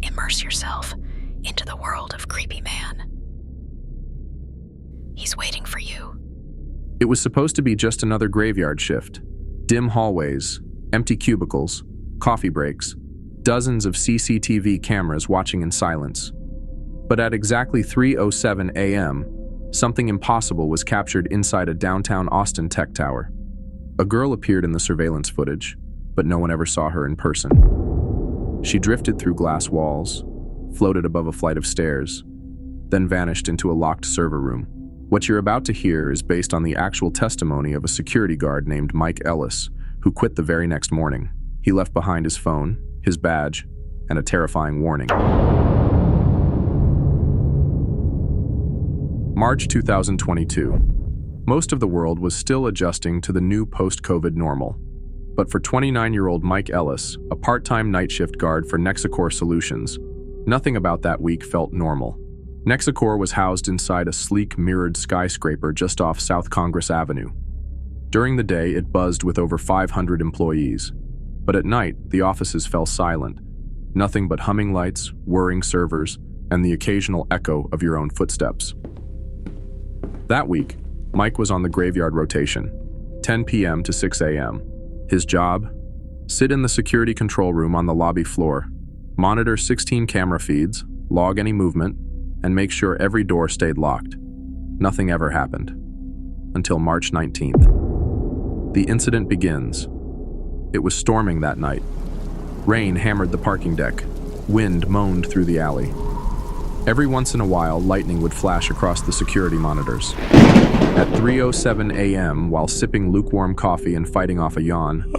immerse yourself into the world of Creepy Man. He's waiting for you. It was supposed to be just another graveyard shift. Dim hallways, empty cubicles, coffee breaks, dozens of CCTV cameras watching in silence. But at exactly 3:07 a.m., something impossible was captured inside a downtown Austin tech tower. A girl appeared in the surveillance footage, but no one ever saw her in person. She drifted through glass walls, floated above a flight of stairs, then vanished into a locked server room. What you're about to hear is based on the actual testimony of a security guard named Mike Ellis, who quit the very next morning. He left behind his phone, his badge, and a terrifying warning. March 2022. Most of the world was still adjusting to the new post-COVID normal. But for 29-year-old Mike Ellis, a part-time night shift guard for Nexicor Solutions, nothing about that week felt normal. Nexicor was housed inside a sleek, mirrored skyscraper just off South Congress Avenue. During the day, it buzzed with over 500 employees. But at night, the offices fell silent. Nothing but humming lights, whirring servers, and the occasional echo of your own footsteps. That week, Mike was on the graveyard rotation, 10 p.m. to 6 a.m. His job? Sit in the security control room on the lobby floor, monitor 16 camera feeds, log any movement, and make sure every door stayed locked. Nothing ever happened. Until March 19th. The incident begins. It was storming that night. Rain hammered the parking deck. Wind moaned through the alley. Every once in a while, lightning would flash across the security monitors. At 3:07 a.m., while sipping lukewarm coffee and fighting off a yawn,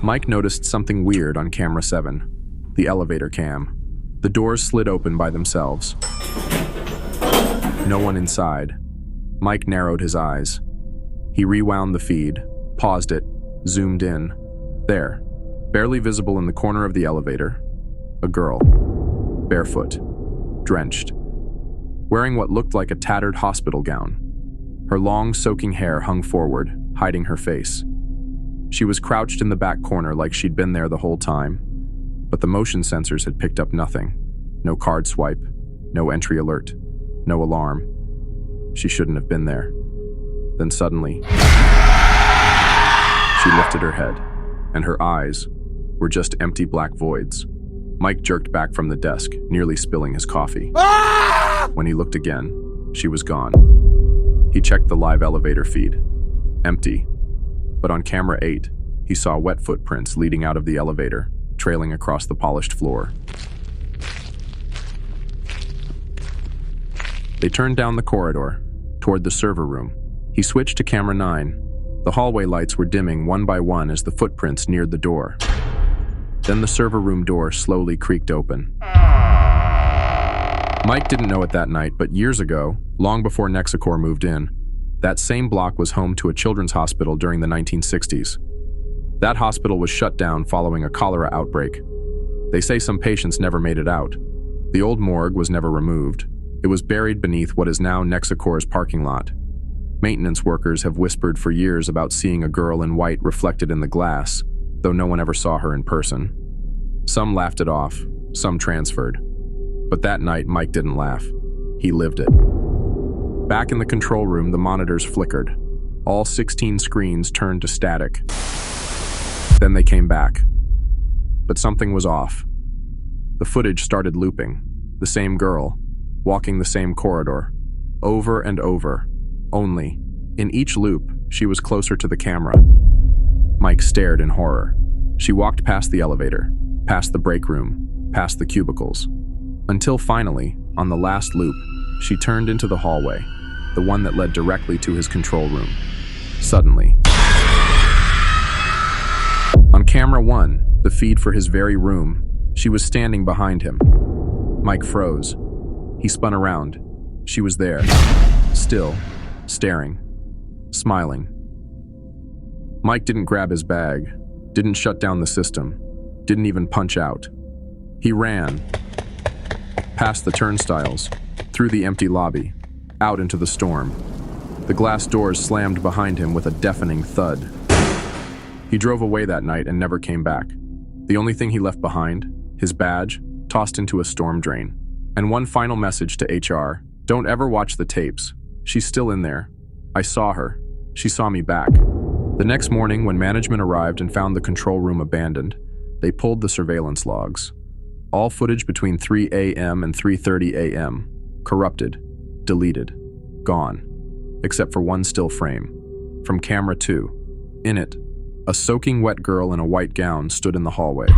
Mike noticed something weird on camera 7, the elevator cam. The doors slid open by themselves. No one inside. Mike narrowed his eyes. He rewound the feed, paused it, zoomed in. There, barely visible in the corner of the elevator, a girl, barefoot, drenched, wearing what looked like a tattered hospital gown. Her long, soaking hair hung forward, hiding her face. She was crouched in the back corner like she'd been there the whole time, but the motion sensors had picked up nothing. No card swipe, no entry alert, no alarm. She shouldn't have been there. Then suddenly, she lifted her head, and her eyes were just empty black voids. Mike jerked back from the desk, nearly spilling his coffee. When he looked again, she was gone. He checked the live elevator feed. Empty. But on camera 8, he saw wet footprints leading out of the elevator, trailing across the polished floor. They turned down the corridor, toward the server room. He switched to camera 9. The hallway lights were dimming one by one as the footprints neared the door. Then the server room door slowly creaked open. Mike didn't know it that night, but years ago, long before Nexicor moved in, that same block was home to a children's hospital during the 1960s. That hospital was shut down following a cholera outbreak. They say some patients never made it out. The old morgue was never removed. It was buried beneath what is now Nexicor's parking lot. Maintenance workers have whispered for years about seeing a girl in white reflected in the glass, though no one ever saw her in person. Some laughed it off, some transferred. But that night, Mike didn't laugh. He lived it. Back in the control room, the monitors flickered. All 16 screens turned to static. Then they came back. But something was off. The footage started looping. The same girl, walking the same corridor, over and over, only, in each loop, she was closer to the camera. Mike stared in horror. She walked past the elevator, past the break room, past the cubicles, until finally, on the last loop, she turned into the hallway, the one that led directly to his control room. Suddenly, on camera 1, the feed for his very room, she was standing behind him. Mike froze. He spun around. She was there, still, staring, smiling. Mike didn't grab his bag, didn't shut down the system, didn't even punch out. He ran, past the turnstiles, through the empty lobby, out into the storm. The glass doors slammed behind him with a deafening thud. He drove away that night and never came back. The only thing he left behind, his badge tossed into a storm drain. And one final message to HR: don't ever watch the tapes. She's still in there. I saw her. She saw me back. The next morning, when management arrived and found the control room abandoned, they pulled the surveillance logs. All footage between 3 a.m. and 3:30 a.m. Corrupted, deleted, gone, except for one still frame. From camera 2. In it, a soaking wet girl in a white gown stood in the hallway,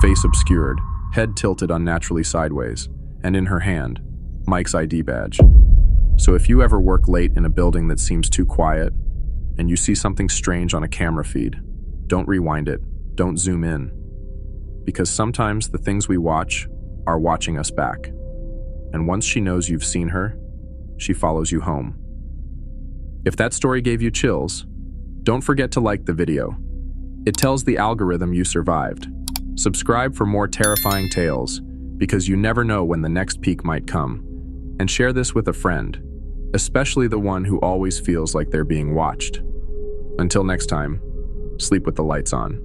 face obscured, head tilted unnaturally sideways, and in her hand, Mike's ID badge. So if you ever work late in a building that seems too quiet, and you see something strange on a camera feed, don't rewind it, don't zoom in. Because sometimes the things we watch are watching us back. And once she knows you've seen her, she follows you home. If that story gave you chills, don't forget to like the video. It tells the algorithm you survived. Subscribe for more terrifying tales, because you never know when the next peak might come. And share this with a friend, especially the one who always feels like they're being watched. Until next time, sleep with the lights on.